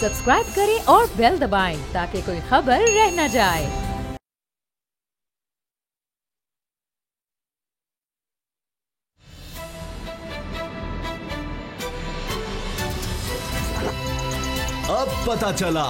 Subscribe करें और bell दबाएं ताकि कोई खबर रह न जाए। अब पता चला।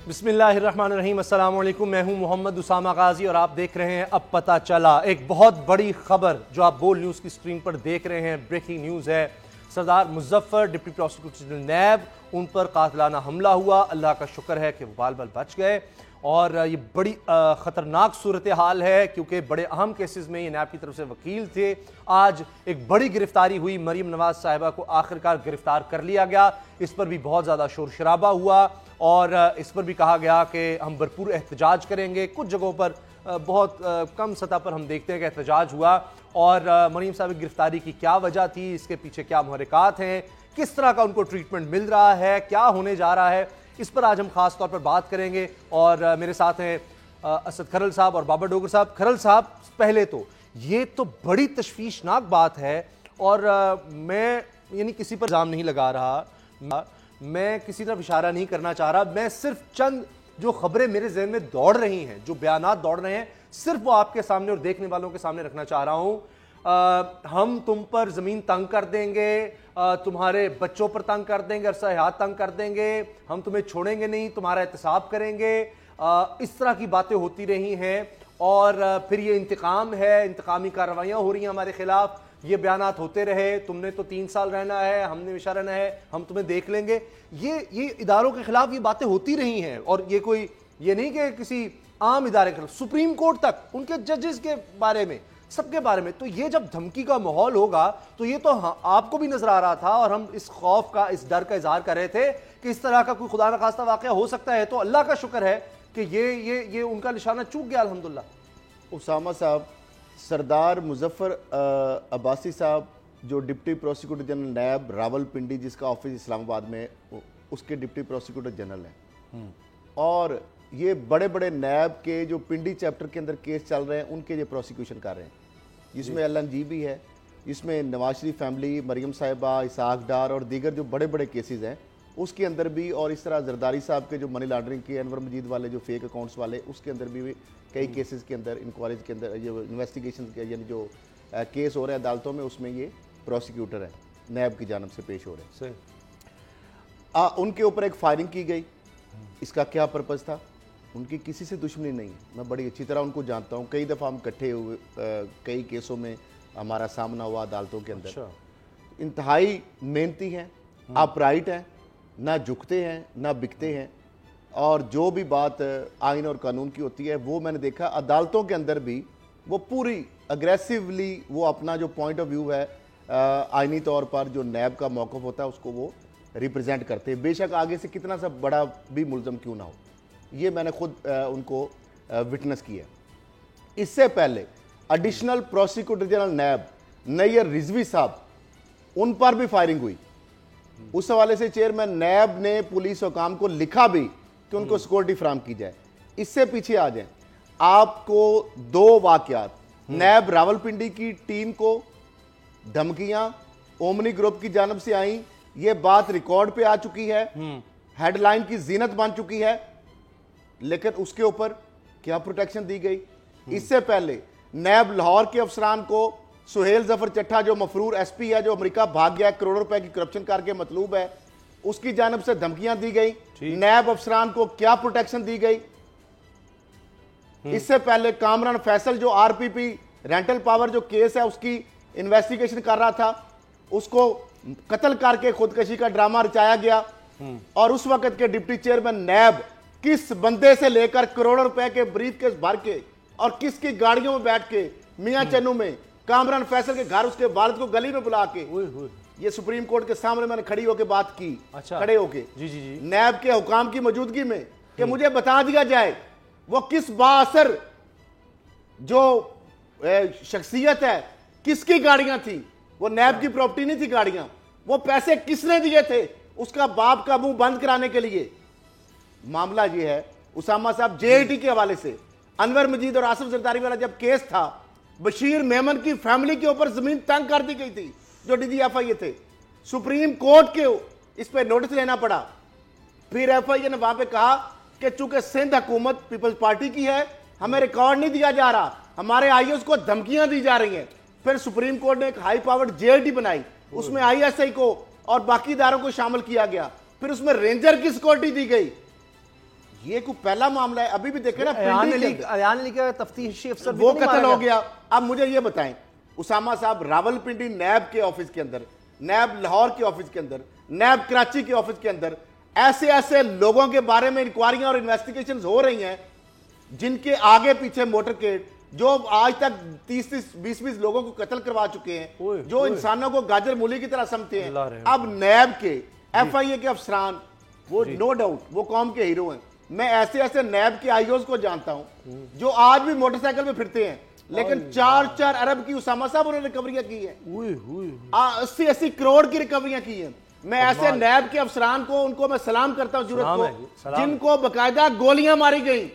बिस्मिल्लाहिर्रहमानिर्रहीम, अस्सलाम वालेकुम। मैं हूं मोहम्मद उसामा गाजी और आप देख रहे हैं अब पता चला। एक बहुत बड़ी खबर जो आप बोल न्यूज़ की स्क्रीन पर देख रहे हैं, ब्रेकिंग न्यूज़ है। सरदार मुजफ्फर डिप्टी प्रोसिक्यूटर जनरल नैब, उन पर कातिलाना हमला हुआ। अल्लाह का शुक्र है कि वो बाल बाल बच गए। और ये बड़ी ख़तरनाक सूरत हाल है क्योंकि बड़े अहम केसेस में ये नैब की तरफ से वकील थे। आज एक बड़ी गिरफ्तारी हुई, मरीम नवाज साहिबा को आखिरकार गिरफ्तार कर लिया गया। इस पर भी बहुत ज़्यादा शोर शराबा हुआ और इस पर भी कहा गया कि हम भरपूर एहतजाज करेंगे। कुछ जगहों पर बहुत कम सतह पर हम देखते हैं कि एहतजाज हुआ। और मरीम साहब की गिरफ्तारी की क्या वजह थी, इसके पीछे क्या मुहर्रिकात हैं, किस तरह का उनको ट्रीटमेंट मिल रहा है, क्या होने जा रहा है, इस पर आज हम खास तौर पर बात करेंगे। और मेरे साथ हैं असद खरल साहब और बाबर डोगर साहब। खरल साहब, पहले तो ये तो बड़ी तशवीशनाक बात है और मैं यानी किसी पर इल्जाम नहीं लगा रहा, मैं किसी तरफ इशारा नहीं करना चाह रहा, मैं सिर्फ चंद जो खबरें मेरे जहन में दौड़ रही हैं, जो बयानात दौड़ रहे हैं, सिर्फ वो आपके सामने और देखने वालों के सामने रखना चाह रहा हूं। हम तुम पर जमीन तंग कर देंगे, तुम्हारे बच्चों पर तंग कर देंगे, अरसा हयात तंग कर देंगे, हम तुम्हें छोड़ेंगे नहीं, तुम्हारा एहतसाब करेंगे, इस तरह की बातें होती रही हैं। और फिर ये इंतकाम है, इंतकामी कार्रवाइयाँ हो रही हैं हमारे खिलाफ, ये बयानात होते रहे, तुमने तो 3 साल रहना है, हमने हमेशा रहना है, हम तुम्हें देख लेंगे। ये इदारों के खिलाफ ये बातें होती रही हैं। और ये कोई ये नहीं कि किसी आम इदारे के खिलाफ, सुप्रीम कोर्ट तक, उनके जजेस के बारे में, सबके बारे में। तो ये जब धमकी का माहौल होगा तो ये तो आपको भी नजर आ रहा था और हम इस खौफ का, इस डर का इजहार कर रहे थे कि इस तरह का कोई खुदा न खास्ता वाकया हो सकता है। तो अल्लाह का शुक्र है कि ये उनका निशाना चूक गया, अल्हम्दुलिल्लाह। उसामा साहब, सरदार मुजफ्फर अब्बासी साहब जो डिप्टी प्रोसिक्यूटर जनरल नैब रावलपिंडी, जिसका ऑफिस इस्लामाबाद में, उसके डिप्टी प्रोसिक्यूटर जनरल हैं। और ये बड़े बड़े नैब के जो पिंडी चैप्टर के अंदर केस चल रहे हैं, उनके ये प्रोसिक्यूशन कर रहे हैं। इसमें LNG भी है, इसमें नवाज शरीफ फैमिली, मरीम साहिबा, इसाक डार और दीगर जो बड़े बड़े केसेस हैं उसके अंदर भी, और इस तरह जरदारी साहब के जो मनी लॉन्ड्रिंग के, अनवर मजीद वाले जो फेक अकाउंट्स वाले, उसके अंदर भी कई केसेस के अंदर, इंक्वायरीज के अंदर, जो इन्वेस्टिगेशन के यानी जो केस हो रहे हैं अदालतों में, उसमें ये प्रोसिक्यूटर हैं, नैब की जानब से पेश हो रहे हैं। उनके ऊपर एक फायरिंग की गई। इसका क्या पर्पज़ था? उनकी किसी से दुश्मनी नहीं, मैं बड़ी अच्छी तरह उनको जानता हूँ। कई दफ़ा हम इकट्ठे हुए, कई केसों में हमारा सामना हुआ अदालतों के अंदर। अच्छा। इंतहाई मेहनती हैं, अपराइट हैं, ना झुकते हैं ना बिकते हैं, और जो भी बात आइन और कानून की होती है वो मैंने देखा अदालतों के अंदर भी वो पूरी अग्रेसिवली वो अपना जो पॉइंट ऑफ व्यू है आइनी तौर पर जो नैब का मौक़िफ़ होता है उसको वो रिप्रेजेंट करते हैं, बेशक आगे से कितना सा बड़ा भी मुल्ज़म क्यों ना हो। ये मैंने खुद उनको विटनेस किया। इससे पहले एडिशनल प्रोसिक्यूटर जनरल नैब नैयर रिजवी साहब, उन पर भी फायरिंग हुई। उस हवाले से चेयरमैन नैब ने पुलिस हुकाम को लिखा भी कि उनको सिक्योरिटी फराम की जाए। इससे पीछे आ जाए, आपको 2 वाकयात, नैब रावलपिंडी की टीम को धमकियां ओमनी ग्रुप की जानब से आई, ये बात रिकॉर्ड पे आ चुकी है, हेडलाइन की जीनत बन चुकी है, लेकिन उसके ऊपर क्या प्रोटेक्शन दी गई? इससे पहले नैब लाहौर के अफसरान को सुहेल जफर चट्ठा जो मफरूर SP है, जो अमेरिका भाग गया, करोड़ों रुपए की करप्शन करके मतलूब है, उसकी जानब से धमकियां दी गई। नैब अफसरान को क्या प्रोटेक्शन दी गई? इससे पहले कामरान फैसल जो RPP रेंटल पावर जो केस है उसकी इन्वेस्टिगेशन कर रहा था, उसको कत्ल करके खुदकशी का ड्रामा रचाया गया। और उस वक्त के डिप्टी चेयरमैन नैब किस बंदे से लेकर करोड़ों रुपए के ब्रीफकेस भर के और किसकी गाड़ियों में बैठ के मियां चन्नू में कामरान फैसल के घर उसके वालिद को गली में बुला के, ये सुप्रीम कोर्ट के सामने मैंने खड़ी होकर बात की। अच्छा। खड़े होके जी नैब के हुकाम की मौजूदगी में कि मुझे बता दिया जाए वो किस बाअसर जो शख्सियत है, किसकी गाड़ियां थी, वो नैब की प्रॉपर्टी नहीं थी गाड़ियां, वो पैसे किसने दिए थे उसका बाप का मुंह बंद कराने के लिए। मामला ये है उसामा साहब, JIT के हवाले से अनवर मजीद और आसिफ जरदारी वाला जब केस था, बशीर मेमन की फैमिली के ऊपर जमीन तंग कर दी गई थी जो DGFI थे। सुप्रीम कोर्ट के इस पर नोटिस लेना पड़ा। फिर एफआईए ने वहां पे कहा कि चूंकि सिंध हुकूमत पीपल्स पार्टी की है, हमें रिकॉर्ड नहीं दिया जा रहा, हमारे आईओएस को धमकियां दी जा रही हैं। फिर सुप्रीम कोर्ट ने एक हाई पावर्ड जेएलटी बनाई, उसमें आईएसआई को और बाकी इदारों को शामिल किया गया। फिर उसमें रेंजर की सिक्योरिटी दी गई। ये कोई पहला मामला है। अभी भी देखे ना, तफ्तीशी अफसर वो कत्ल हो गया। अब मुझे ये बताएं, उसामा साहब रावलपिंडी नैब के ऑफिस के अंदर, नैब लाहौर के ऑफिस के अंदर, नैब कराची के ऑफिस के अंदर ऐसे ऐसे लोगों के बारे में इंक्वायरियां और इन्वेस्टिगेशन हो रही हैं जिनके आगे पीछे मोटरकेड, जो आज तक 30-20 लोगों को कत्ल करवा चुके हैं, जो इंसानों को गाजर मूली की तरह समझते हैं। अब नैब के एफआईए के अफसरान, वो नो डाउट वो कौम के हीरो हैं। मैं ऐसे ऐसे नैब के आईओज को जानता हूं जो आज भी मोटरसाइकिल में फिरते हैं, लेकिन 4-4 अरब की उसामा साहब उन्होंने रिकवरियां की है, 80-80 करोड़ की रिकवरियां की हैं। मैं ऐसे नैब के अफसरान को, उनको मैं सलाम करता हूं जरूरत को, जिनको बकायदा गोलियां मारी गई,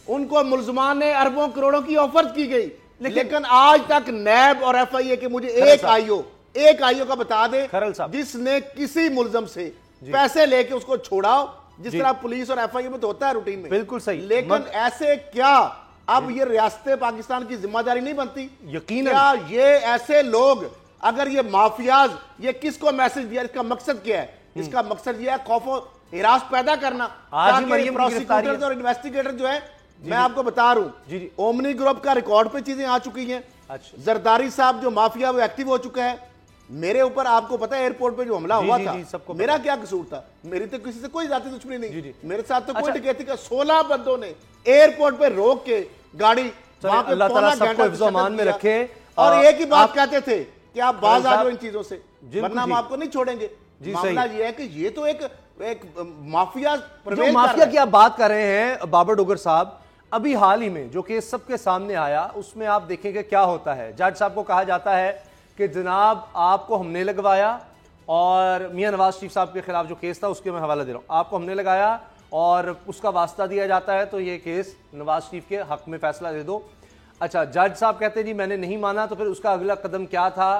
उनको मुलजमान ने अरबों करोड़ों की ऑफर की गई, लेकिन आज तक नैब और एफआईए के मुझे एक आईओ का बता दे जिसने किसी मुलजम से पैसे लेके उसको छोड़ाओ, जिस तरह पुलिस और एफआईए में तो होता है रूटीन में। बिल्कुल सही। लेकिन ऐसे क्या अब ये रियासत पाकिस्तान की जिम्मेदारी नहीं बनती? यकीनन क्या ये ऐसे लोग, अगर ये माफियाज, ये किसको मैसेज दिया, इसका मकसद क्या है? इसका मकसद ये है खौफ और हिरास पैदा करना। आज मरियम प्रोसिक्यूटर और इन्वेस्टिगेटर जो है, मैं आपको बता रहा हूं, ओमनी ग्रुप का रिकॉर्ड पे चीजें आ चुकी हैं। जरदारी साहब जो माफिया वो एक्टिव हो चुका है। मेरे ऊपर आपको पता है एयरपोर्ट पे जो हमला हुआ था, मेरा क्या कसूर था? मेरी तो किसी से कोई जाती दुश्मनी नहीं, मेरे साथ तो कोई डकैती का 16 बंदों ने एयरपोर्ट पे रोक के गाड़ी वहां पे अल्लाह ताला सबको हिफ्ज़-ओ-अमान में रखे। और एक ही बात कहते थे कि आप बाज आ जाओ इन चीजों से, वरना हम आपको नहीं छोड़ेंगे। मामला ये है कि ये तो एक माफिया, जो माफिया की आप बात कर रहे हैं बाबर डोगर साहब, अभी हाल ही में जो केस सबके सामने आया, उसमें आप देखेंगे क्या होता है। जज साहब को कहा जाता है कि जनाब आपको हमने लगवाया, और मियां नवाज शरीफ साहब के खिलाफ जो केस था उसके मैं हवाला दे रहा हूं, आपको हमने लगाया और उसका वास्ता दिया जाता है, तो ये केस नवाज शरीफ के हक में फैसला दे दो। अच्छा, जज साहब कहते हैं जी मैंने नहीं माना, तो फिर उसका अगला कदम क्या था?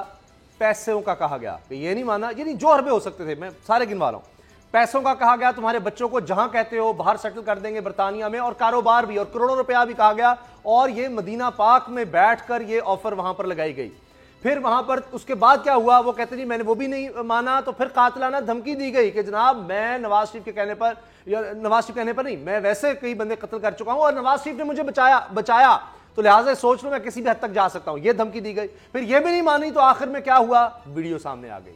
पैसों का कहा गया कि ये नहीं माना, ये नहीं, जो हरबे हो सकते थे, मैं सारे गिनवा रहा हूं। पैसों का कहा गया, तुम्हारे बच्चों को जहां कहते हो बाहर सेटल कर देंगे बरतानिया में, और कारोबार भी, और करोड़ों रुपया भी कहा गया, और ये मदीना पाक में बैठकर ये ऑफर वहां पर लगाई गई। फिर वहां पर उसके बाद क्या हुआ? वो कहते जी मैंने वो भी नहीं माना, तो फिर कातिलाना धमकी दी गई कि जनाब मैं नवाज शरीफ के कहने पर, या नवाज शरीफ कहने पर नहीं, मैं वैसे कई बंदे कत्ल कर चुका हूं और नवाज शरीफ ने मुझे बचाया, तो लिहाजा सोच लो मैं किसी भी हद तक जा सकता हूं। ये धमकी दी गई। फिर ये भी नहीं मानी, तो आखिर में क्या हुआ? वीडियो सामने आ गई।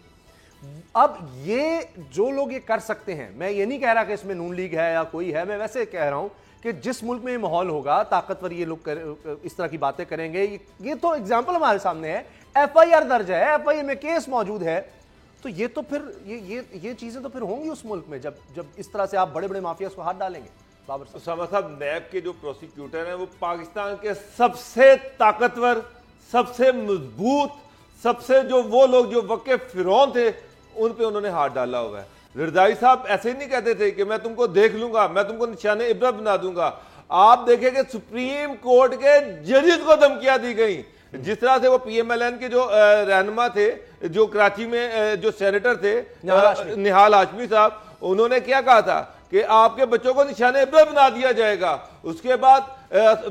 अब ये जो लोग ये कर सकते हैं, मैं ये नहीं कह रहा कि इसमें नून लीग है या कोई है, मैं वैसे कह रहा हूं कि जिस मुल्क में ये माहौल होगा, ताकतवर ये लोग इस तरह की बातें करेंगे। ये तो एग्जाम्पल हमारे सामने है, एफआईआर दर्ज है, एफआईआर में केस मौजूद है, तो ये तो फिर ये चीजें तो फिर होंगी उस मुल्क में, जब इस तरह से आप बड़े बड़े माफिया को हाथ डालेंगे। बाबर साहब, नैब के जो प्रोसिक्यूटर हैं वो पाकिस्तान के सबसे ताकतवर, सबसे मजबूत, सबसे जो वो लोग जो वक़्क़े फिरौन थे, उन पे उन्होंने हाथ डाला हुआ है। रज़ाई साहब ऐसे ही नहीं कहते थे कि मैं तुमको देख लूंगा, मैं तुमको निशाने इब्रत बना दूंगा। आप देखेंगे सुप्रीम कोर्ट के जजेस को धमकियां दी गई, जिस तरह से वो पीएमएलएन के जो रहनुमा थे, जो कराची में जो सेनेटर थे निहाल हाशमी साहब, उन्होंने क्या कहा था कि आपके बच्चों को निशाने इब्रत बना दिया जाएगा। उसके बाद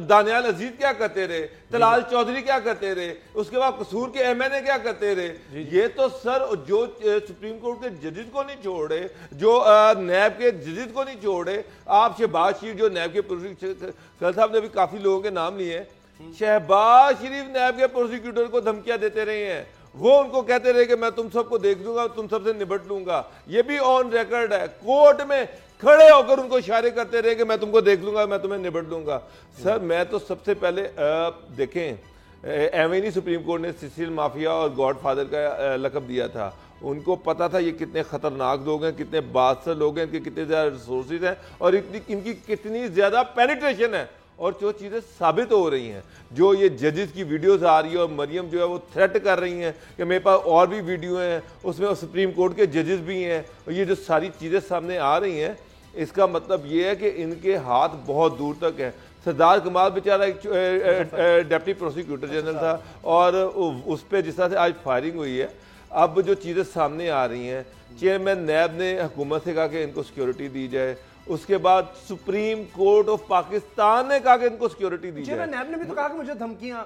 दानियाल अजीज क्या करते रहे, तलाल चौधरी क्या करते रहे, उसके बाद कसूर के एमएनए क्या करते रहे। ये तो सर जो सुप्रीम कोर्ट के जजेस को नहीं छोड़े, जो नैब के जजेस को नहीं छोड़े, आप शहबाज शरीफ जो नैब के प्रोसिक्यूटर साहब ने भी काफी लोगों के नाम लिए हैं, शहबाज शरीफ नैब के प्रोसिक्यूटर को धमकियां देते रहे हैं। वो उनको कहते रहे कि मैं तुम सबको देख लूंगा, तुम सबसे निपट लूंगा। ये भी ऑन रिकॉर्ड है, कोर्ट में खड़े होकर उनको इशारे करते रहे कि मैं तुमको देख लूंगा, मैं तुम्हें निपट लूंगा। सर मैं तो सबसे पहले देखें, एवं नहीं सुप्रीम कोर्ट ने सिसिल माफिया और गॉडफादर का लकब दिया था। उनको पता था ये कितने खतरनाक लोग हैं, कितने बादशाह लोग हैं, इनके कितने ज्यादा रिसोर्सेज हैं और इनकी कितनी ज्यादा पेनिट्रेशन है। और जो चीजें साबित हो रही हैं, जो ये जजेस की वीडियोस आ रही है, और मरियम जो है वो थ्रेट कर रही हैं कि मेरे पास और भी वीडियो हैं, उसमें सुप्रीम कोर्ट के जजेस भी हैं, और ये जो सारी चीजें सामने आ रही हैं, इसका मतलब ये है कि इनके हाथ बहुत दूर तक हैं। सरदार कमाल बेचारा एक डिप्टी प्रोसिक्यूटर जनरल था, और उस पर जिस तरह से आज फायरिंग हुई है, अब जो चीज़ें सामने आ रही हैं, चेयरमैन नैब ने हुकूमत से कहा कि इनको सिक्योरिटी दी जाए, उसके बाद सुप्रीम कोर्ट ऑफ पाकिस्तान ने कहा कि इनको सिक्योरिटी दी जाए। चेयरमैन नैब ने भी तो कहा कि मुझे धमकियां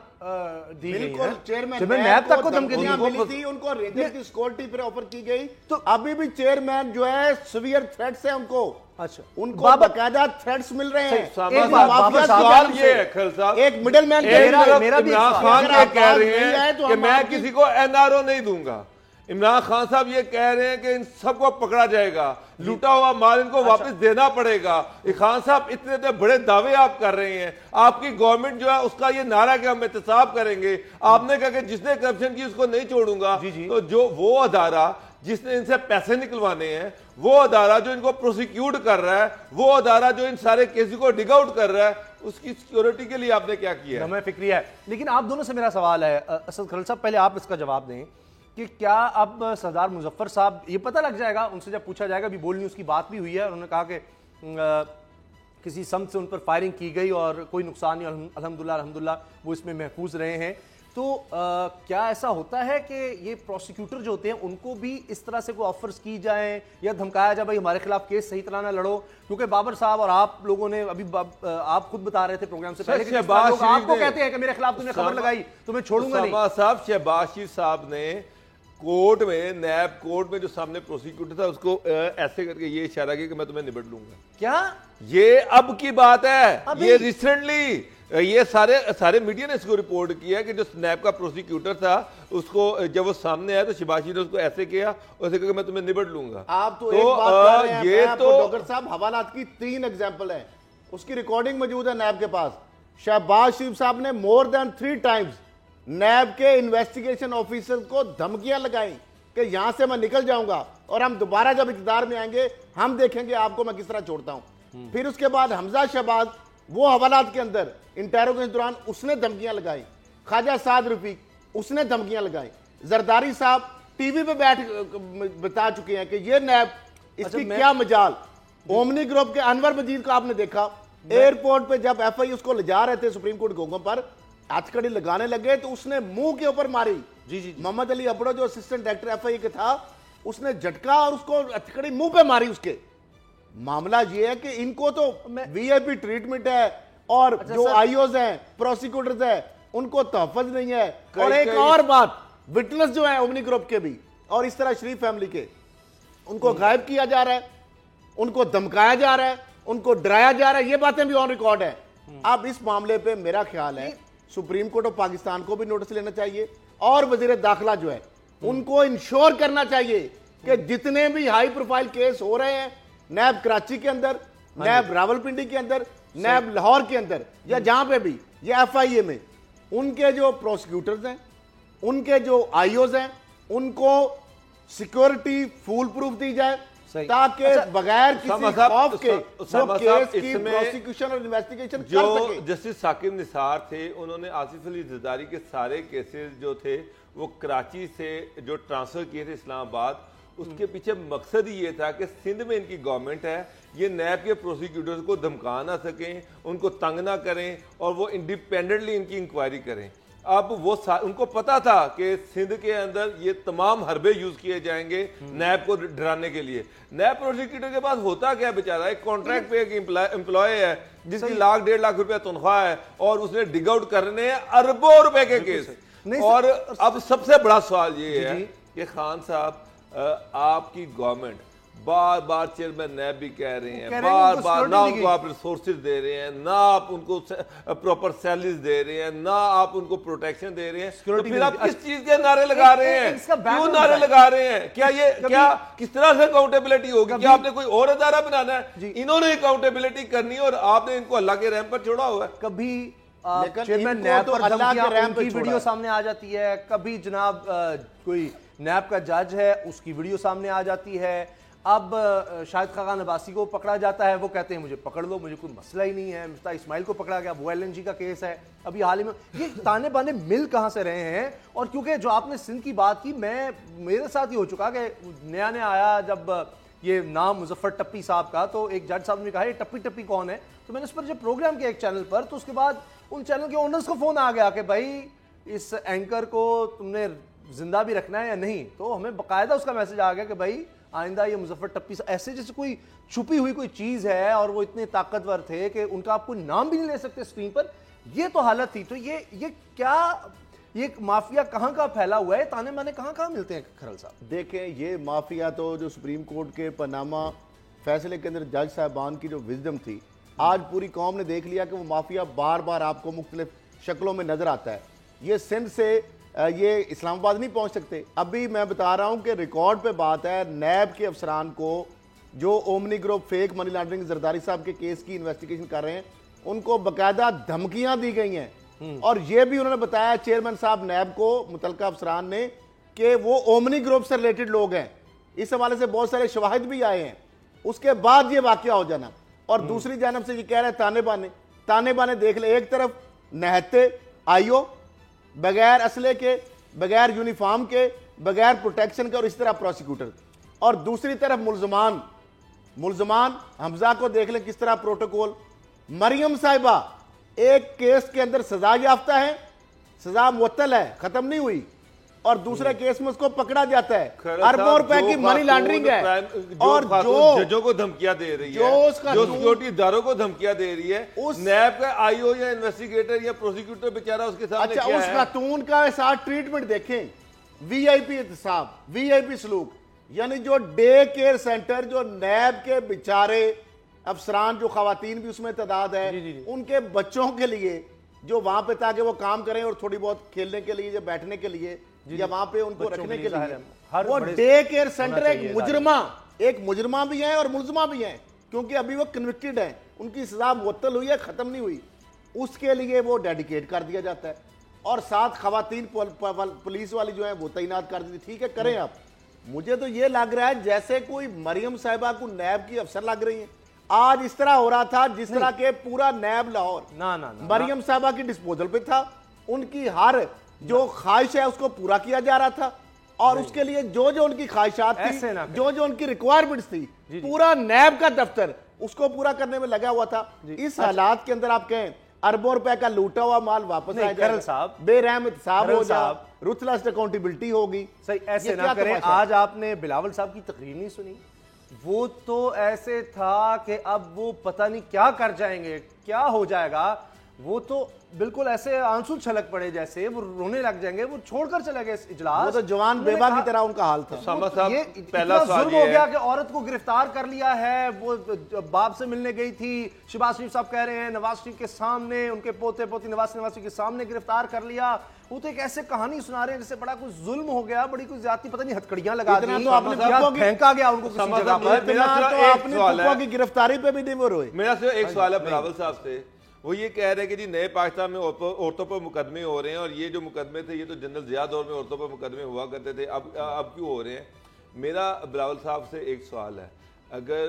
दी गई बिल्कुल, हैं। चेयरमैन नैब तक को धमकियां मिली थी, उनको रेंजर की सिक्योरिटी पर ऑफर की गई। तो अभी भी चेयरमैन जो है सीवियर थ्रेट्स है उनको, अच्छा, उनको बाकायदा थ्रेट्स मिल रहे हैं। सवाल ये है खल साहब, एक मिडल मैन इमरान खान ये कह रहे हैं कि मैं किसी को एनआरओ नहीं दूंगा। इमरान खान साहब ये कह रहे हैं कि इन सबको पकड़ा जाएगा, लूटा हुआ माल इनको वापस देना पड़ेगा। खान साहब इतने बड़े दावे आप कर रहे हैं, आपकी गवर्नमेंट जो है उसका ये नारा कि हम एहतसाब करेंगे। आपने कहा कि जिसने करप्शन की उसको नहीं छोड़ूंगा। तो जो वो अदारा जिसने इनसे पैसे निकलवाने हैं, वो अदारा जो इनको प्रोसिक्यूट कर रहा है, वो अदारा जो इन सारे केसेस को डिग आउट कर रहा है, उसकी सिक्योरिटी के लिए आपने क्या किया है? हमें फिक्रिया है। लेकिन आप दोनों से मेरा सवाल है, असद खलील साहब पहले आप इसका जवाब दें कि क्या अब सरदार मुजफ्फर साहब, ये पता लग जाएगा उनसे जब पूछा जाएगा, अभी बोल न्यूज़ की बात भी हुई है, उन्होंने कहा कि किसी समत से उन पर फायरिंग की गई और कोई नुकसान नहीं, अल्हम्दुलिल्लाह वो इसमें महफूज रहे हैं। तो क्या ऐसा होता है कि ये प्रोसिक्यूटर जो होते हैं उनको भी इस तरह से कोई ऑफर्स की जाएं या धमकाया जाए भाई हमारे खिलाफ केस सही तरह ना लड़ो? क्योंकि बाबर साहब और आप लोगों ने अभी आप खुद बता रहे थे प्रोग्राम से पहले कि लोग आपको कहते हैं कि मेरे खिलाफ तुमने खबर लगाई तो मैं छोड़ूंगा नहीं। साहब शहबाज शरीफ साहब ने कोर्ट में, नैब कोर्ट में जो सामने प्रोसिक्यूटर था उसको ऐसे करके ये इशारा किया कि मैं तुम्हें निपट लूंगा। क्या ये अब की बात है? ये रिसेंटली ये सारे मीडिया ने इसको रिपोर्ट किया कि जो स्नैप का प्रोसिक्यूटर था उसको जब वो सामने आया तो शिबाशी ने उसको ऐसे किया और ऐसे मैं तुम्हें निपट लूंगा। आप तो एक बात कर रहे हैं, ये तो डॉक्टर साहब हवालात की 3 एग्जांपल है, उसकी रिकॉर्डिंग मौजूद है नैब के पास। शहबाज शरीफ साहब ने मोर देन 3 टाइम्स नैब के इन्वेस्टिगेशन ऑफिसर को धमकियां लगाई कि यहां से मैं निकल जाऊंगा और हम दोबारा जब इक़्तिदार में आएंगे हम देखेंगे आपको मैं किस तरह छोड़ता हूं। फिर उसके बाद हमजा शहबाज, वो हवालात के अंदर इंटेरोगेशन दौरान उसने धमकियां लगाई। ख्वाजा साद रफीक उसने धमकियां लगाई। जरदारी साहब टीवी पे बैठ बता चुके हैं कि ये नैब इसकी क्या मजाल। ओमनी ग्रुप के अनवर मजीद को आपने देखा एयरपोर्ट पे जब एफआई उसको ले जा रहे थे सुप्रीम कोर्ट गोगों पर, हथकड़ी लगाने लगे तो उसने मुंह के ऊपर मारी। जी मोहम्मद अली अबड़ो जो असिस्टेंट डायरेक्टर एफआई के था, उसने झटका और उसको हथकड़ी मुंह पे मारी उसके। मामला ये है कि इनको तो वीआईपी ट्रीटमेंट है और जो आईओज हैं, प्रोसिक्यूटर्स हैं, उनको तहफ़्फ़ुज़ नहीं है। और एक और बात, विटनेस जो है ओमनी ग्रुप के भी और इस तरह शरीफ फैमिली के, उनको गायब किया जा रहा है, उनको धमकाया जा रहा है, उनको डराया जा रहा है। ये बातें भी ऑन रिकॉर्ड है। अब इस मामले पे मेरा ख्याल है सुप्रीम कोर्ट ऑफ पाकिस्तान को भी नोटिस लेना चाहिए और वजीर दाखिला जो है उनको इंश्योर करना चाहिए कि जितने भी हाई प्रोफाइल केस हो रहे हैं नैब कराची के अंदर, नैब रावलपिंडी के अंदर, नैब लाहौर के अंदर या जहां पे भी या एफआईए में, उनके जो प्रोसिक्यूटर्स हैं, उनके जो आईओज हैं, उनको सिक्योरिटी फुल प्रूफ दी जाए ताकि बगैर किसी खौफ के वो केस की प्रोसिक्यूशन और इन्वेस्टिगेशन कर सके। जस्टिस साकिब निसार थे, उन्होंने आसिफ अली जरदारी के सारे केसेस जो थे वो कराची से जो ट्रांसफर किए थे इस्लामाबाद, उसके पीछे मकसद ही ये था कि सिंध में इनकी गवर्नमेंट है, ये नैब के प्रोसिक्यूटर्स को धमका ना सकें, उनको तंग ना करें और वो इंडिपेंडेंटली इनकी इंक्वायरी करें। अब वो उनको पता था कि सिंध के अंदर ये तमाम हरबे यूज किए जाएंगे नैब को डराने के लिए। नैब प्रोसिक्यूटर के पास होता क्या बेचारा, एक कॉन्ट्रैक्ट पे एक एम्प्लॉय है जिसकी लाख 1.5 लाख रुपया तनख्वाह है और उसने डिग आउट करने हैं अरबों रुपए के केस। और अब सबसे बड़ा सवाल ये है कि खान साहब, आपकी गवर्नमेंट बार बार चेयरमैन नैब भी कह रहे हैं, बार बार ना उनको आप रिसोर्सेज दे रहे हैं, ना आप उनको प्रॉपर सैलरीज दे रहे हैं, ना आप उनको प्रोटेक्शन दे रहे हैं, तो फिर आप किस चीज के नारे लगा रहे हैं? क्यों नारे लगा रहे हैं? क्या ये क्या किस तरह से अकाउंटेबिलिटी होगी? क्या आपने कोई और अदारा बनाना है? इन्होंने अकाउंटेबिलिटी करनी और आपने इनको अल्लाह के रहम पर छोड़ा हुआ है। कभी चेयरमैन नैब पर धमकियां की वीडियो सामने आ जाती है, कभी जनाब कोई नैब का जज है उसकी वीडियो सामने आ जाती है। अब शाहिद खान अब्बासी को पकड़ा जाता है, वो कहते हैं मुझे पकड़ लो, मुझे कोई मसला ही नहीं है। मिफ्ता इस्माइल को पकड़ा गया, वो एलएनजी का केस है अभी हाल ही में। ये ताने बाने मिल कहां से रहे हैं? और क्योंकि जो आपने सिंध की बात की, मेरे साथ ही हो चुका कि नया नया आया जब ये नाम मुजफ्फर टप्पी साहब का, तो एक जज साहब ने कहा ये टप्पी टप्पी कौन है, तो मैंने उस पर जब प्रोग्राम किया एक चैनल पर, तो उसके बाद उन चैनल के ओनर्स को फोन आ गया कि भाई इस एंकर को तुमने जिंदा भी रखना है या नहीं। तो हमें बाकायदा उसका मैसेज आ गया कि भाई आइंदा ये मुजफ्फर टप्पी ऐसे जैसे कोई छुपी हुई कोई चीज है और वो इतने ताकतवर थे कि उनका आप कोई नाम भी नहीं ले सकते स्क्रीन पर, ये तो हालत थी। तो ये क्या, ये माफिया कहां का फैला हुआ है, ताने माने कहां मिलते हैं खरल साहब? देखें, ये माफिया तो जो सुप्रीम कोर्ट के पनामा फैसले के अंदर जज साहबान की जो विजडम थी, आज पूरी कौम ने देख लिया कि वो माफिया बार बार आपको मुख्तलिफ शक्लों में नजर आता है। ये सिंध से ये इस्लामाबाद नहीं पहुंच सकते। अभी मैं बता रहा हूं कि रिकॉर्ड पे बात है, नैब के अफसरान को जो omni group fake money laundering Zardari साहब के केस की इन्वेस्टिगेशन कर रहे हैं, उनको बाकायदा धमकियां दी गई हैं और ये भी उन्होंने बताया चेयरमैन साहब नैब को, मुतलका अफसरान ने, कि वो ओमनी ग्रुप से रिलेटेड लोग हैं। इस हवाले से बहुत सारे शवाहिद भी आए हैं। उसके बाद ये वाकया हो जाना, और दूसरी जानब से ये कह रहे हैं ताने बाने देख ले। एक तरफ नहते आईओ बगैर असले के, बगैर यूनिफॉर्म के, बगैर प्रोटेक्शन के, और इस तरह प्रोसिक्यूटर, और दूसरी तरफ मुलजमान हमजा को देख ले किस तरह प्रोटोकॉल। मरियम साहिबा एक केस के अंदर सजा याफ्ता है, सजा मुअत्तल है, खत्म नहीं हुई, और दूसरे केस में उसको पकड़ा जाता है। अरबों रुपए की मनी लॉन्ड्रिंग है, और जो जजों को धमकियां दे रही जो है, उसका जो सिक्योरिटी दारों को धमकियां दे रही है, उस नैब का आईओ या इन्वेस्टिगेटर या प्रोसिक्यूटर बेचारा उसके सामने अच्छा, क्या उस है? खातून का साथ ट्रीटमेंट देखें, वीआईपी एहतसाब, वीआईपी सलूक, यानी जो डे केयर सेंटर, जो नैब के बेचारे अफसरान, जो खवातीन भी उसमें तादाद है, उनके बच्चों के लिए जो वहां पे ताकि वो काम करें और थोड़ी बहुत खेलने के लिए या बैठने के लिए या वहां पे उनको रखने के लिए, वो डे केयर सेंटर एक मुजरमा भी है और मुलजमा भी है, क्योंकि अभी वो कन्विक्टेड है, उनकी सजा मुअत्तल हुई है, खत्म नहीं हुई, उसके लिए वो डेडिकेट कर दिया जाता है। और साथ खवातीन पुलिस वाली जो है वो तैनात कर दी। ठीक है, करें आप। मुझे तो ये लग रहा है जैसे कोई मरियम साहिबा को नैब की अफसर लग रही है। आज इस तरह हो रहा था जिस तरह के पूरा नैब लाहौर ना मरियम साहिबा की डिस्पोजल पे था, उनकी हर जो ख्वाहिश है उसको पूरा किया जा रहा था, और उसके लिए जो जो उनकी ख्वाहिशात थी, जो जो उनकी रिक्वायरमेंट्स थी, पूरा नैब का दफ्तर उसको पूरा करने में लगा हुआ था। इस हालात के अंदर आप कहें अरबों रुपए का लूटा हुआ माल वापस आ जाएगा साहब, बेरहम साहब हो जाए, रुथलेस अकाउंटेबिलिटी होगी। सही, ऐसे ना करें। आज आपने बिलावल साहब की तकरीर नहीं सुनी? वो तो ऐसे था कि अब वो पता नहीं क्या कर जाएंगे, क्या हो जाएगा। वो तो बिल्कुल ऐसे आंसू छलक पड़े जैसे, वो रोने लग जाएंगे, वो छोड़कर चले गए इजलास। वो तो जवान बेबा की तरह उनका हाल था। ये पहला जुल्म हो गया कि औरत को गिरफ्तार कर लिया है, वो बाप से मिलने गई थी, शहबाज शरीफ साहब कह रहे हैं नवाज शरीफ के सामने, उनके पोते पोती नवाज शरीफ के सामने गिरफ्तार कर लिया। वो तो एक ऐसे कहानी सुना रहे हैं जैसे बड़ा कुछ जुल्म हो गया, बड़ी कुछ ज्यादा, पता नहीं हथकड़ियां लगा दी, तो आपने फेंका गया उनको किसी जगह पर, की गिरफ्तारी पे भी नहीं वो रोए। मेरा सिर्फ एक सवाल है बिलावल साहब से, वो ये कह रहे हैं कि जी नए पाकिस्तान में औरतों पर मुकदमे हो रहे हैं, और ये जो मुकदमे थे ये तो जनरल ज़िया दौर में औरतों पर मुकदमे हुआ करते थे, अब क्यों हो रहे हैं? मेरा बिलावल साहब से एक सवाल है, अगर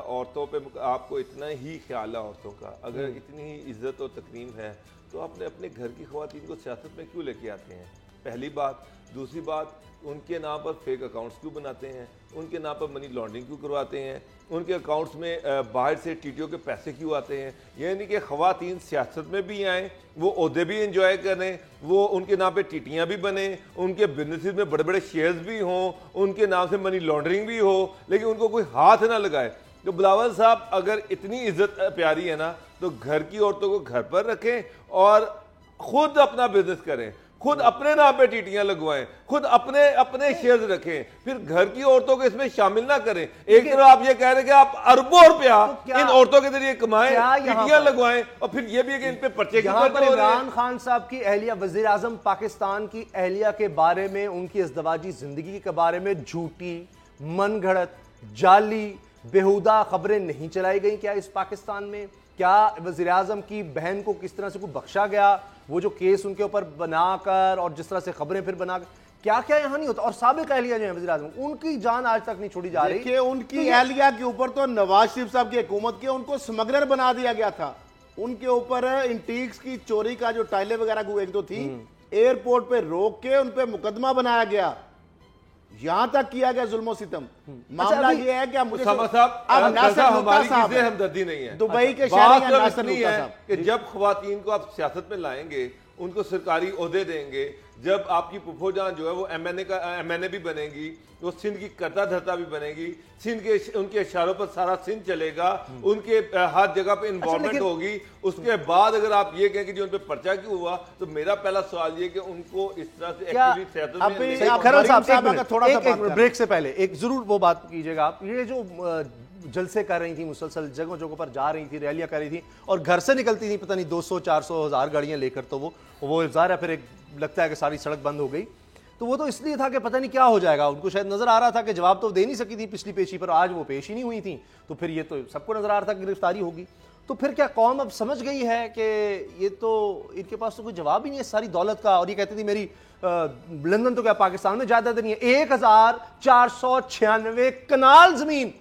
औरतों पे आपको इतना ही ख्याल है औरतों का, अगर इतनी ही इज्जत और तकरीम है, तो आपने अपने घर की ख़वातीन को सियासत में क्यों लेके आते हैं? पहली बात। दूसरी बात, उनके नाम पर फेक अकाउंट्स क्यों बनाते हैं? उनके नाम पर मनी लॉन्ड्रिंग क्यों करवाते हैं? उनके अकाउंट्स में बाहर से टीटीओ के पैसे क्यों आते हैं? यानी कि ख़वातीन सियासत में भी आएँ, वो ओहदे भी इंजॉय करें, वो उनके नाम पे टीटियाँ भी बने, उनके बिजनेस में बड़े बड़े शेयर्स भी हों, उनके नाम से मनी लॉन्ड्रिंग भी हो, लेकिन उनको कोई हाथ ना लगाए। तो बिलावल साहब, अगर इतनी इज्जत प्यारी है ना, तो घर की औरतों को घर पर रखें और खुद अपना बिजनेस करें, खुद अपने नाम पे टीटियां लगवाएं, खुद अपने शेयर्स रखें, फिर घर की औरतों को इसमें शामिल ना करें। एक तरफ आप ये कह रहे हैं कि आप अरबों रुपया इन औरतों के जरिए कमाएं, टीटियां लगवाएं, और फिर ये भी कि इन पे पर्चे इमरान खान साहब की अहलिया, वजीर आजम पाकिस्तान की अहलिया के बारे में, उनकी इज़्दवाजी जिंदगी के बारे में झूठी, मनगढ़ंत, जाली, बेहुदा खबरें नहीं चलाई गई क्या इस पाकिस्तान में? क्या वज़ीर आज़म की बहन को किस तरह से कोई बख्शा गया? वो जो केस उनके ऊपर बनाकर और जिस तरह से खबरें फिर बनाकर, क्या क्या यहाँ नहीं होता? और साबिक अहलिया जो है वज़ीर आज़म, उनकी जान आज तक नहीं छोड़ी जा रही। देखिए, उनकी अहलिया के ऊपर तो नवाज शरीफ साहब की हुकूमत के उनको स्मगलर बना दिया गया था। उनके ऊपर इंटीक्स की चोरी का जो टाइलें वगैरह एक तो थी, एयरपोर्ट पे रोक के उन पे मुकदमा बनाया गया, यहां तक किया गया जुल्म सितम। मामला ये है कि मुझे हमारी हमदर्दी नहीं है। दुबई के शहर कि जब खवातीन को आप सियासत में लाएंगे, उनको सरकारी ओहदे देंगे, जब आपकी पुप्पो जान जो है वो एमएनए भी बनेगी, वो सिंध की करता धरता भी बनेगी, सिंध के उनके इशारों पर सारा सिंध चलेगा, उनके हर जगह पे इन्वॉल्वमेंट होगी। उसके बाद अगर आप ये कहें कि जी उन पे पर्चा क्यों हुआ, तो मेरा पहला सवाल ये कि उनको इस तरह से खरल साहब थोड़ा सा ब्रेक से पहले एक जरूर वो बात कीजिएगा आप, ये जो जलसे कर रही थी, मुसलसल जगह जगह पर जा रही थी, रैलियां कर रही थी और घर से निकलती थी पता नहीं 200 400 1000 गाड़ियां लेकर, तो वो ज़ाहिर है फिर एक लगता है कि सारी सड़क बंद हो गई। तो वो तो इसलिए था कि पता नहीं क्या हो जाएगा, उनको शायद नजर आ रहा था कि जवाब तो दे नहीं सकी थी पिछली पेशी पर, आज वो पेश ही नहीं हुई थी, तो फिर ये तो सबको नजर आ रहा था कि गिरफ्तारी होगी। तो फिर क्या कौम अब समझ गई है कि ये तो इनके पास तो कोई जवाब ही नहीं है सारी दौलत का, और ये कहती थी मेरी लंदन तो क्या पाकिस्तान में जायदाद नहीं है, 1496 कनाल जमीन,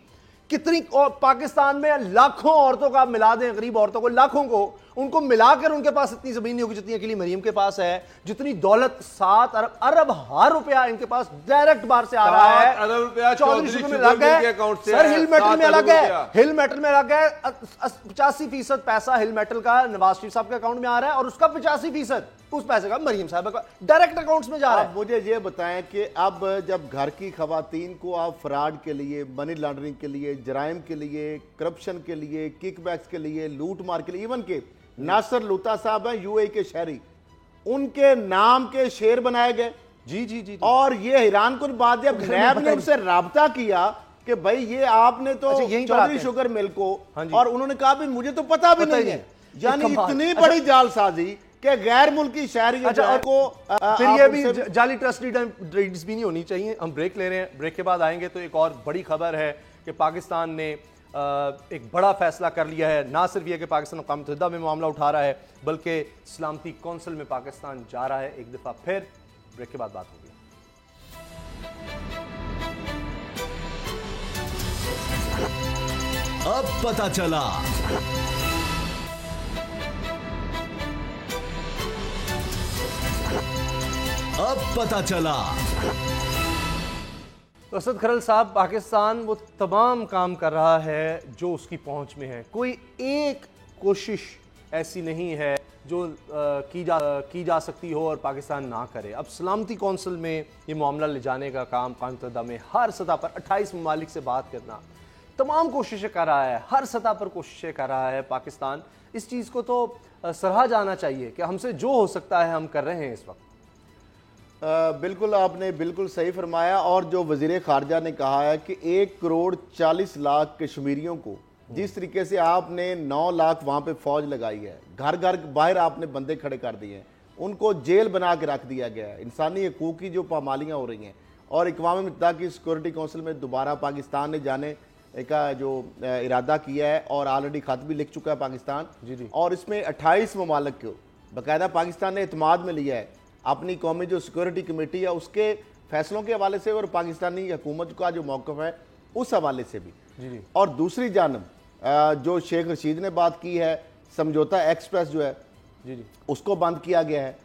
कितनी और पाकिस्तान में लाखों औरतों का आप मिला दें, गरीब औरतों को लाखों को, उनको मिलाकर उनके पास इतनी जमीन नहीं होगी जितनी अकेली मरियम के पास है, जितनी दौलत 7 अरब हार रुपया इनके पास डायरेक्ट बाहर से आ रहा है। अरब रुपया चौधरी शुगर में अलग है सर, हिल मेटल में अलग है, हिल मेटल में अलग है, 85% पैसा हिल मेटल का नवाज शरीफ साहब के अकाउंट में आ रहा है और उसका 85% उस पैसे का मरियम साहब का डायरेक्ट अकाउंट्स में जा रहा है। मुझे ये बताएं कि अब जब घर की खवातीन को आप फ्रॉड के लिए, मनी लॉन्ड्रिंग के लिए, जराइम के लिए, करप्शन के लिए, किकबैक्स के लिए, लूट मार के लिए, इवन के नासर लूता साहब हैं यूएई के शहरी, उनके नाम के शेर बनाए गए। जी। और ये हैरान कुन बात जब नैब ने उनसे राब्ता किया कि भाई ये आपने तो चौधरी शुगर मिल को, और उन्होंने कहा भी मुझे तो पता भी नहीं है, यानी इतनी बड़ी जालसाजी कि गैर मुल्की शहरियों को फिर ये भी जाली ट्रस्ट डीड्स भी नहीं होनी चाहिए। हम ब्रेक ले रहे हैं, ब्रेक के बाद आएंगे तो एक और बड़ी खबर है कि पाकिस्तान ने एक बड़ा फैसला कर लिया है। ना सिर्फ ये कि पाकिस्तान अक़वाम मुत्तहिदा में मामला उठा रहा है, बल्कि सलामती कौंसिल में पाकिस्तान जा रहा है एक दफा फिर। ब्रेक के बाद बात होगी। अब पता चला असद खरल साहब, पाकिस्तान वो तमाम काम कर रहा है जो उसकी पहुंच में है, कोई एक कोशिश ऐसी नहीं है जो की जा सकती हो और पाकिस्तान ना करे। अब सलामती कौंसिल में ये मामला ले जाने का काम कामतदा में हर सतह पर 28 ममालिक से बात करना, तमाम कोशिशें कर रहा है, हर सतह पर कोशिशें कर रहा है पाकिस्तान। इस चीज़ को तो सराहा जाना चाहिए कि हमसे जो हो सकता है हम कर रहे हैं इस वक्त। बिल्कुल, आपने बिल्कुल सही फरमाया। और जो वज़ीर ख़ारजा ने कहा है कि 1,40,00,000 कश्मीरियों को जिस तरीके से आपने 9 लाख वहाँ पे फौज लगाई है, घर घर बाहर आपने बंदे खड़े कर दिए हैं, उनको जेल बना के रख दिया गया है, इंसानी हकूक़ की जो पामालियाँ हो रही हैं, और अक़वाम मुत्तहिदा की सिक्योरिटी काउंसिल में दोबारा पाकिस्तान ने जाने का जो इरादा किया है और ऑलरेडी खत भी लिख चुका है पाकिस्तान। जी। और इसमें 28 ममालिक को बाकायदा पाकिस्तान ने एतमाद में लिया है अपनी कौमी जो सिक्योरिटी कमेटी है उसके फैसलों के हवाले से और पाकिस्तानी हुकूमत का जो मौक़िफ़ है उस हवाले से भी। जी। और दूसरी जानब जो शेख रशीद ने बात की है, समझौता एक्सप्रेस जो है जी उसको बंद किया गया है,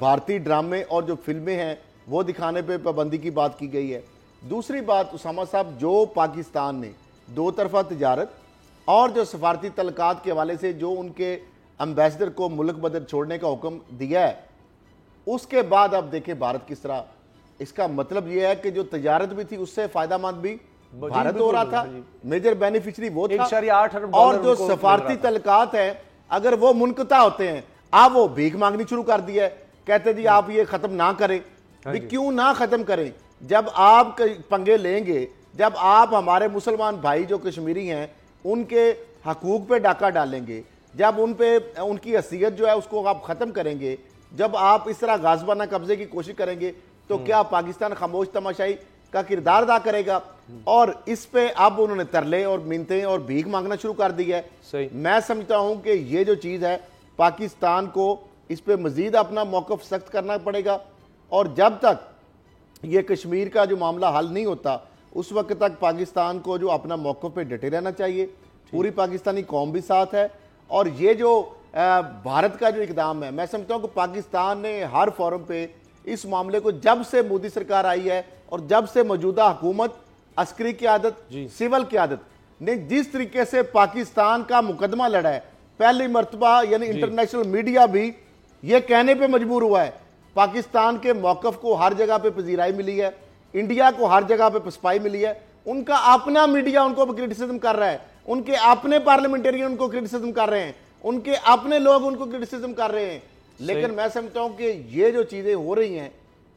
भारतीय ड्रामे और जो फिल्में हैं वो दिखाने पे पाबंदी की बात की गई है। दूसरी बात उसामा साहब, जो पाकिस्तान ने दो तरफा तिजारत और जो सफारती तल्कात के हवाले से जो उनके एम्बेसडर को मुल्क बदर छोड़ने का हुक्म दिया है, उसके बाद अब देखें भारत किस तरह, इसका मतलब यह है कि जो तजारत भी थी उससे फायदामंद भी भारत हो रहा था, मेजर बेनिफिशियरी वो था। 1.8 अरब और जो सफारती तल्कात है अगर वो मुनक़ता होते हैं, आप वो भीख मांगनी शुरू कर दिया है, कहते जी आप ये खत्म ना करें। भी क्यों ना खत्म करें? जब आप पंगे लेंगे, जब आप हमारे मुसलमान भाई जो कश्मीरी हैं उनके हकूक पे डाका डालेंगे, जब उन पे उनकी हैसियत जो है उसको आप ख़त्म करेंगे, जब आप इस तरह गाज़बाना कब्जे की कोशिश करेंगे, तो क्या पाकिस्तान खामोश तमाशाई का किरदार अदा करेगा? और इस पे अब उन्होंने तरले और मिन्नतें और भीख मांगना शुरू कर दी है। मैं समझता हूं कि ये जो चीज़ है पाकिस्तान को इस पे मजीद अपना मौक़िफ़ सख्त करना पड़ेगा, और जब तक ये कश्मीर का जो मामला हल नहीं होता उस वक्त तक पाकिस्तान को जो अपना मौक़िफ़ पे डटे रहना चाहिए। पूरी पाकिस्तानी कौम भी साथ है, और ये जो भारत का जो इकदाम है, मैं समझता हूँ कि पाकिस्तान ने हर फोरम पे इस मामले को, जब से मोदी सरकार आई है और जब से मौजूदा हुकूमत, अस्करी क़यादत, सिविल क़यादत ने जिस तरीके से पाकिस्तान का मुकदमा लड़ा है, पहली मरतबा यानी इंटरनेशनल मीडिया भी ये कहने पे मजबूर हुआ है पाकिस्तान के मौकफ को हर जगह पे पजीराई मिली है, इंडिया को हर जगह पे पसपाई मिली है। उनका अपना मीडिया उनको क्रिटिसिज्म कर रहा है, उनके अपने पार्लियामेंटेरियन उनको क्रिटिसिज्म कर रहे हैं, उनके अपने लोग उनको क्रिटिसिज्म कर रहे हैं। लेकिन मैं समझता हूं कि ये जो चीजें हो रही हैं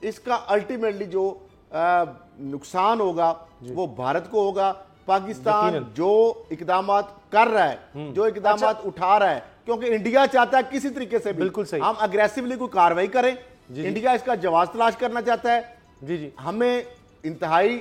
इसका अल्टीमेटली जो नुकसान होगा वो भारत को होगा। पाकिस्तान जो इकदाम कर रहा है, जो इकदाम उठा रहा है, क्योंकि इंडिया चाहता है किसी तरीके से बिल्कुल सही हम अग्रेसिवली कोई कार्रवाई करें। इंडिया इसका जवाब तलाश करना चाहता है। जी हमें इंतहाई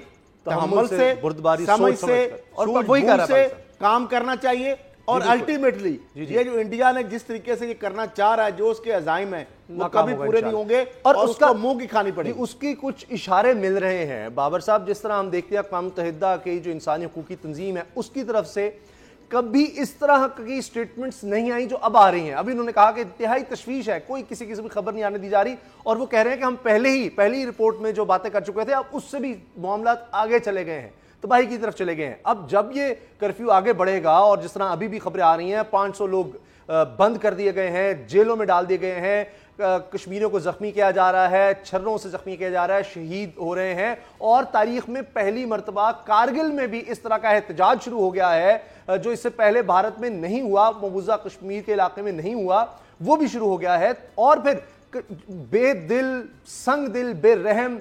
तहम्मुल से, बुर्दबारी, समझ से और वही से काम करना चाहिए। और अल्टीमेटली ये जो इंडिया ने जिस तरीके से ये करना चाह रहा है, जो उसके अज़ाइम है वो कभी पूरे नहीं होंगे और उसका मुंह की खानी पड़ेगी। उसकी कुछ इशारे मिल रहे हैं बाबर साहब, जिस तरह हम देखते हैं अक़वाम मुत्तहिदा की जो इंसानी हकूक़ की तंजीम है उसकी तरफ से कभी इस तरह की स्टेटमेंट्स नहीं आई जो अब आ रही हैं। अभी उन्होंने कहा कि इंतहाई तशवीश है, कोई किसी की खबर नहीं आने दी जा रही, और वो कह रहे हैं कि हम पहली रिपोर्ट में जो बातें कर चुके थे अब उससे भी मामला आगे चले गए हैं, तबाही की तरफ चले गए हैं। अब जब ये कर्फ्यू आगे बढ़ेगा और जिस तरह अभी भी खबरें आ रही हैं 500 लोग बंद कर दिए गए हैं, जेलों में डाल दिए गए हैं, कश्मीरियों को जख्मी किया जा रहा है, छर्रों से जख्मी किया जा रहा है, शहीद हो रहे हैं, और तारीख में पहली मरतबा कारगिल में भी इस तरह का एहतजाज शुरू हो गया है जो इससे पहले भारत में नहीं हुआ, मकबूजा कश्मीर के इलाके में नहीं हुआ, वो भी शुरू हो गया है। और फिर बेदिल, संग दिल, बेरहम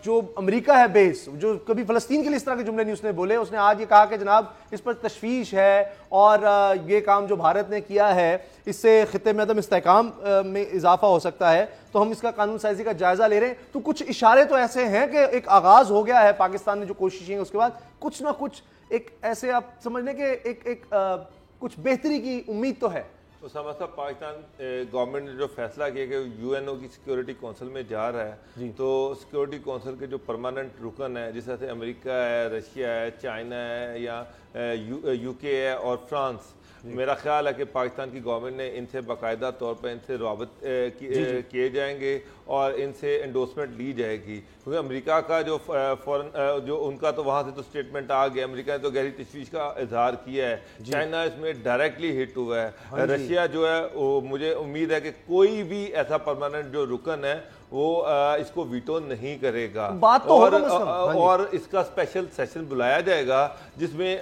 जो अमेरिका है बेस, जो कभी फ़लस्तीन के लिए इस तरह के जुमले नहीं उसने बोले, उसने आज ये कहा कि जनाब इस पर तशवीश है और ये काम जो भारत ने किया है इससे खित्ते में अदम इस्तेहकाम में इजाफा हो सकता है, तो हम इसका कानून साजी का जायजा ले रहे हैं। तो कुछ इशारे तो ऐसे हैं कि एक आगाज हो गया है पाकिस्तान ने जो कोशिशें, उसके बाद कुछ ना कुछ एक ऐसे आप समझने के एक कुछ बेहतरी की उम्मीद तो है। उसामा साहब, पाकिस्तान गवर्नमेंट ने जो फैसला किया कि यूएनओ की सिक्योरिटी काउंसिल में जा रहा है, तो सिक्योरिटी काउंसिल के जो परमानेंट रुकन है, जिस तरह से अमेरिका है, रशिया है, चाइना है, या यूके है और फ्रांस, मेरा ख्याल है कि पाकिस्तान की गवर्नमेंट ने इनसे बाकायदा तौर पर इनसे रवाबत किए जाएंगे और इनसे एंडोर्समेंट ली जाएगी, क्योंकि अमेरिका का जो फॉरेन जो उनका तो वहाँ से तो स्टेटमेंट आ गया, अमेरिका ने तो गहरी तशवीश का इजहार किया है, चाइना इसमें डायरेक्टली हिट हुआ है, रशिया जो है वो मुझे उम्मीद है कि कोई भी ऐसा परमानेंट जो रुकन है वो इसको वीटो नहीं करेगा। बात तो और इसका स्पेशल सेशन बुलाया जाएगा जिसमें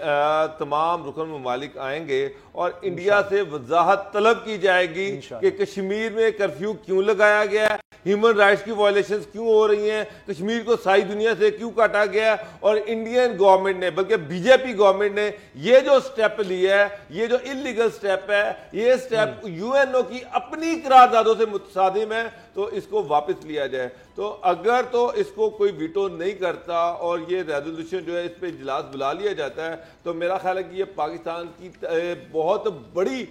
तमाम रुकन ममालिक आएंगे और इंडिया से वजाहत तलब की जाएगी कि कश्मीर में कर्फ्यू क्यों लगाया गया है, ह्यूमन राइट्स की वायलेशंस क्यों हो रही हैं, कश्मीर को सारी दुनिया से क्यों काटा गया, और इंडियन गवर्नमेंट ने, बल्कि बीजेपी गवर्नमेंट ने ये जो स्टेप लिया है, ये जो इलीगल स्टेप है, ये स्टेप यूएनओ की अपनी करारदादों से मुतसादिम है, तो इसको वापस लिया जाए। तो अगर तो इसको कोई वीटो नहीं करता और ये रेजोल्यूशन जो है इस पर इजलास बुला लिया जाता है, तो मेरा ख्याल है कि ये पाकिस्तान की बहुत बड़ी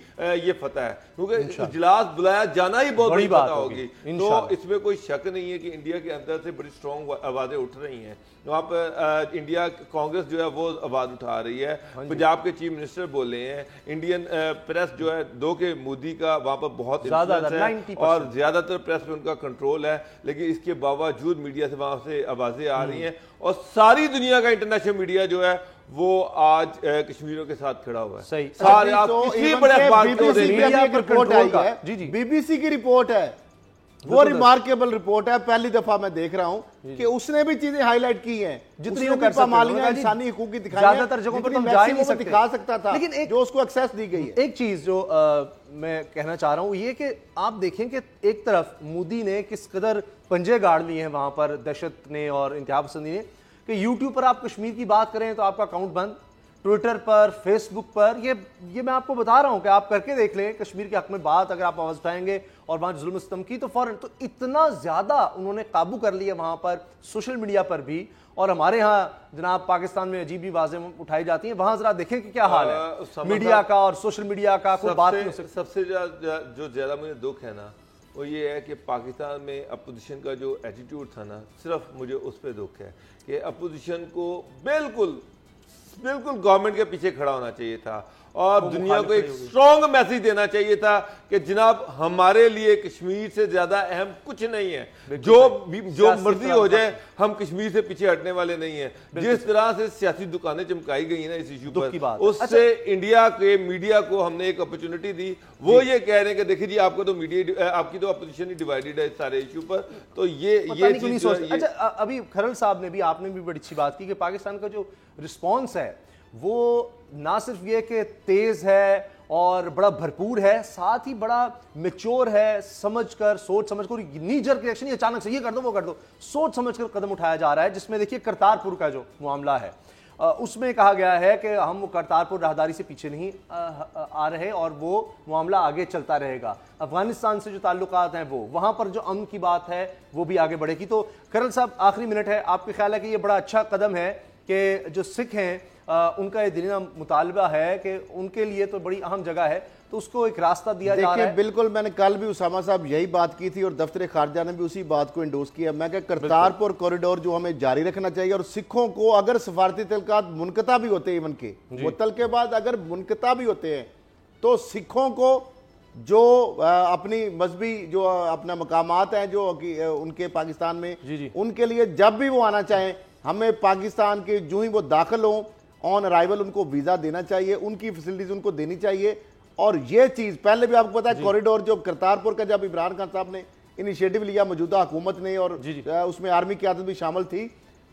ये फतह है, क्योंकि इजलास बुलाया जाना ही बहुत बड़ी फतह होगी। तो इसमें कोई शक नहीं है कि इंडिया के अंदर से बड़ी स्ट्रॉन्ग आवाजें उठ रही हैं। वहाँ पर इंडिया कांग्रेस जो है वो आवाज उठा रही है, पंजाब के चीफ मिनिस्टर बोले हैं, इंडियन प्रेस जो है दो के मोदी का वहाँ पर बहुत इन्फ्लुएंस है और ज्यादातर प्रेस पे उनका कंट्रोल है, लेकिन इसके बावजूद मीडिया से वहां से आवाजें आ रही हैं और सारी दुनिया का इंटरनेशनल मीडिया जो है वो आज कश्मीरियों के साथ खड़ा हुआ है। सही, सारे आप किसी बड़े अखबार की रिपोर्ट आई है, बीबीसी की रिपोर्ट है, वो रिमार्केबल रिपोर्ट है, पहली दफा मैं देख रहा हूं कि उसने भी चीजें हाईलाइट की हैं, जितनी वो पामालियां इंसानी हुकूक की दिखाई, ज्यादातर जगहों पर हम जा ही नहीं सकते, दिखा सकता था, लेकिन एक जो उसको एक्सेस दी गई है। एक चीज जो मैं कहना चाह रहा हूं ये कि आप देखें कि एक तरफ मोदी ने किस कदर पंजे गाड़ लिए हैं वहां पर दहशत ने और इंतहा पसंदी ने, कि यूट्यूब पर आप कश्मीर की बात करें तो आपका अकाउंट बंद, ट्विटर पर, फेसबुक पर, ये मैं आपको बता रहा हूं कि आप करके देख लें कश्मीर के हक में बात, अगर आप आवाज उठाएंगे और वहां जुल्म सितम की तो फौरन, तो इतना ज्यादा उन्होंने काबू कर लिया वहां पर, सोशल मीडिया पर भी, और हमारे यहाँ जनाब पाकिस्तान में अजीब आवाजें उठाई जाती हैं, वहां जरा देखें कि क्या हाल है मीडिया का और सोशल मीडिया का, कोई बात नहीं हो सकती। सबसे जो ज्यादा मुझे दुख है ना वो ये है कि पाकिस्तान में अपोजिशन का जो एटीट्यूड था ना, सिर्फ मुझे उस पर दुख है कि अपोजिशन को बिल्कुल गवर्नमेंट के पीछे खड़ा होना चाहिए था और दुनिया को एक स्ट्रॉन्ग मैसेज देना चाहिए था कि जनाब हमारे लिए कश्मीर से ज्यादा अहम कुछ नहीं है। जो मर्जी हो जाए, हम कश्मीर से पीछे हटने वाले नहीं है। जिस तरह से सियासी दुकानें चमकाई गई ना इस इशू पर, उससे इंडिया के मीडिया को हमने एक अपॉर्चुनिटी दी। वो ये कह रहे हैं कि देखिए जी आपको तो मीडिया, आपकी तो अपोजिशन ही डिवाइडेड है इस सारे इशू पर। तो ये चीज। अच्छा, अभी खरल साहब ने भी, आपने भी बड़ी अच्छी बात की कि पाकिस्तान का जो रिस्पॉन्स है वो ना सिर्फ ये कि तेज है और बड़ा भरपूर है, साथ ही बड़ा मैच्योर है, समझकर, सोच समझकर, नीजर रिएक्शन नहीं अचानक से ये कर दो वो कर दो, सोच समझकर कदम उठाया जा रहा है। जिसमें देखिए करतारपुर का जो मामला है, उसमें कहा गया है कि हम करतारपुर राहदारी से पीछे नहीं आ रहे और वो मामला आगे चलता रहेगा। अफगानिस्तान से जो ताल्लुकात हैं वो, वहां पर जो अमन की बात है वो भी आगे बढ़ेगी। तो करल साहब, आखिरी मिनट है, आपके ख्याल है कि ये बड़ा अच्छा कदम है कि जो सिख हैं उनका ये दिलीना मुतालबा है कि उनके लिए तो बड़ी अहम जगह है, तो उसको एक रास्ता दिया जा रहा है? बिल्कुल, मैंने कल भी उसामा साहब यही बात की थी और दफ्तर खारजा ने भी उसी बात को इंडोर्स किया। मैं क्या, करतारपुर कॉरिडोर जो हमें जारी रखना चाहिए और सिखों को अगर सफारती तल्कात मुनक़ता भी होते हैं, इवन के मुअत्तल के बाद अगर मुनक़ता भी होते हैं, तो सिखों को जो अपनी मजहबी जो अपना मकामात हैं जो उनके पाकिस्तान में, उनके लिए जब भी वो आना चाहें, हमें पाकिस्तान के जो ही वो दाखिल हों ऑन अराइवल उनको वीज़ा देना चाहिए, उनकी फैसिलिटीज उनको देनी चाहिए। और ये चीज़ पहले भी आपको पता है, कॉरिडोर जो करतारपुर का जब इमरान खान साहब ने इनिशिएटिव लिया, मौजूदा हुकूमत ने, और उसमें आर्मी की आदत भी शामिल थी,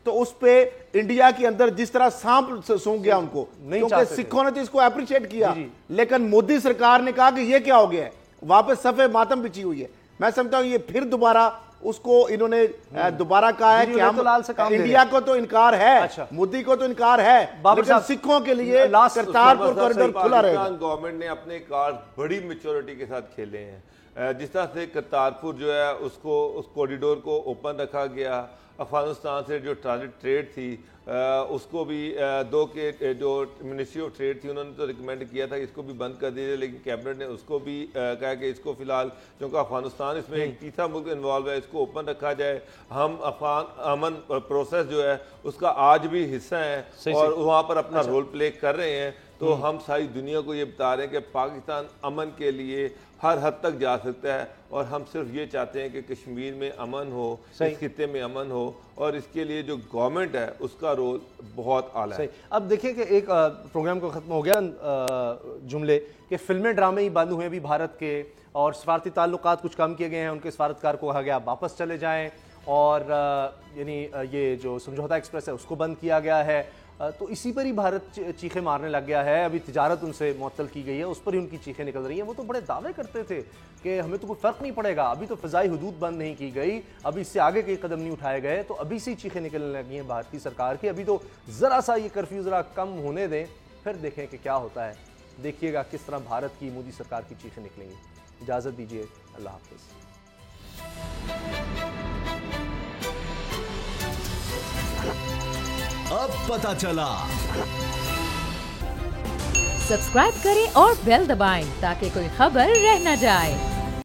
तो उस पे इंडिया के अंदर जिस तरह सांप सूंघ गया उनको, क्योंकि सिखों ने तो इसको अप्रिशिएट किया। लेकिन मोदी सरकार ने कहा कि ये क्या हो गया है, वापस सफे मातम बिछी हुई है। मैं समझता हूं ये फिर दोबारा उसको इन्होंने दोबारा कहा है कि हम इंडिया को तो इनकार है, अच्छा, मोदी को तो इनकार है, लेकिन सिखों के लिए करतारपुर कॉरिडोर खुला रहेगा। गवर्नमेंट ने अपने कार्ड बड़ी मैच्योरिटी के साथ खेले हैं। जिस तरह से करतारपुर जो है उसको, उस कॉरिडोर को ओपन रखा गया। अफगानिस्तान से जो ट्रांजिट ट्रेड थी उसको भी दो के जो मिनिस्ट्री ऑफ ट्रेड थी उन्होंने तो रिकमेंड किया था कि इसको भी बंद कर दीजिए, लेकिन कैबिनेट ने उसको भी कहा कि इसको फिलहाल, क्योंकि अफगानिस्तान इसमें एक तीसरा मुल्क इन्वॉल्व है, इसको ओपन रखा जाए। हम अफगान अमन प्रोसेस जो है उसका आज भी हिस्सा है और वहाँ पर अपना रोल प्ले कर रहे हैं। तो हम सारी दुनिया को ये बता रहे हैं कि पाकिस्तान अमन के लिए हर हद तक जा सकता है और हम सिर्फ ये चाहते हैं कि कश्मीर में अमन हो, इस खित्ते में अमन हो, और इसके लिए जो गवर्नमेंट है उसका रोल बहुत आला है। अब देखिए कि एक प्रोग्राम को ख़त्म हो गया जुमले कि फिल्में ड्रामे ही बंद हुए अभी भारत के, और सफारती ताल्लुकात कुछ कम किए गए हैं, उनके सफारतकार को कहा गया वापस चले जाएँ, और यानी ये जो समझौता एक्सप्रेस है उसको बंद किया गया है। तो इसी पर ही भारत चीखें मारने लग गया है। अभी तिजारत उनसे मुअत्तल की गई है, उस पर ही उनकी चीखें निकल रही हैं। वो तो बड़े दावे करते थे कि हमें तो कोई फ़र्क नहीं पड़ेगा, अभी तो फ़िज़ाई हुदूद बंद नहीं की गई, अभी इससे आगे के कदम नहीं उठाए गए, तो अभी से चीखें निकलने लगी हैं भारतीय सरकार की। अभी तो ज़रा सा ये कर्फ्यू ज़रा कम होने दें, फिर देखें कि क्या होता है। देखिएगा किस तरह भारत की, मोदी सरकार की चीखें निकलेंगी। इजाज़त दीजिए, अल्लाह हाफ़िज़। अब पता चला। सब्सक्राइब करें और बेल दबाएं ताकि कोई खबर रह न जाए।